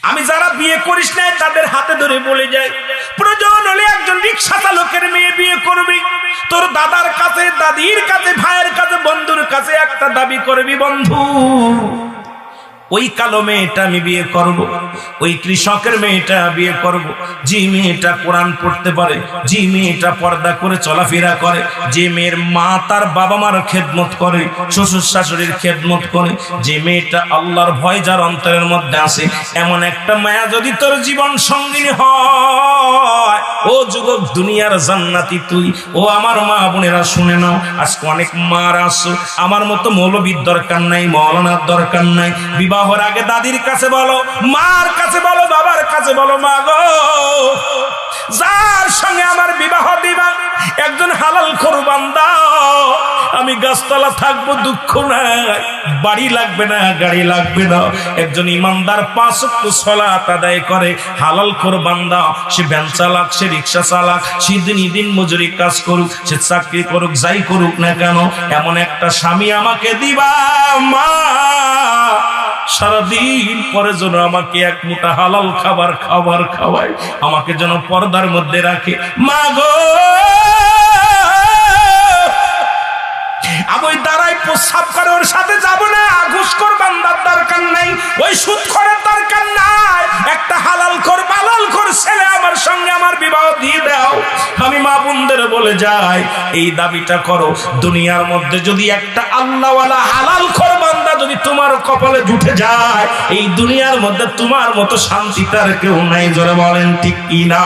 আমি যারা বিয়ে করিস নাই তাদের হাতে ধরে বলে যাই, প্রয়োজন হলে একজন রিক্সা চালকের মেয়ে বিয়ে করবি, তোর দাদার কাছে, দাদির কাছে, ভাইয়ের কাছে, বন্ধুর কাছে একটা দাবি করবি, বন্ধু ওই কালো মেয়েটা আমি বিয়ে করব, ওই কৃষকের মেয়েটা বিয়ে করব, যে মেয়েটা কোরআন পড়তে পারে, যে মেয়েটা পর্দা করে চলাফেরা করে, যে মেয়ের মা তার বাবা মার খেদমত করে, শ্বশুর শাশুড়ির খেদমত করে, যে মেয়েটা আল্লাহর ভয় যার অন্তরের মধ্যে আছে, এমন একটা মায়া যদি তোর জীবন সঙ্গিনী হয়, ও যুবক দুনিয়ার জান্নাতি তুই। ও আমার মা বোনেরা শুনে নাও, আজকে অনেক মার আসো, আমার মতো মৌলবীর দরকার নাই, মৌলানার দরকার নাই, বিবাহের আগে দাদির কাছে বলো, মার কাছে বলো, বাবার কাছে বলো, মা গো যার সঙ্গে আমার বিবাহ দিবা একজন হালাল খোর বান্দা, আমি গাছতলা থাকবো, দুঃখ নাই, বাড়ি লাগবে না, গাড়ি লাগবে না, একজন ইমানদার 5 ওয়াক্ত সালাত আদায় করে, হালাল খোর বান্দা, সে ভ্যান চালাক, সে রিক্সা চালাক, সে দিন মজুরি কাজ করুক, সে চাকরি করুক, যাই করুক না কেন, এমন একটা স্বামী আমাকে দিবা মা, সারাদিন পরে যেন আমাকে এক মুঠা হালাল খাবার খাওয়ায়, আমাকে যেন পর্দার মধ্যে রাখে, মা গো আমি ওই দাঁড়াই প্রস্রাব করে ওর সাথে যাব না, ঘুষখোর বান্দার দরকার নাই, ওই সুদখোরের দরকার নাই, একটা হালাল খোর ছেলে আমার সঙ্গে আমার বিবাহ দিয়ে দাও। আমি মা বোনদের বলে যাই, এই দাবিটা করো, দুনিয়ার মধ্যে যদি একটা আল্লাহওয়ালা হালাল খোর বান্দা যদি তোমার কপালে জুটে যায়, এই দুনিয়ার মধ্যে তোমার মতো শান্তি তার কেউ নাই, জোরে বলেন ঠিক কিনা।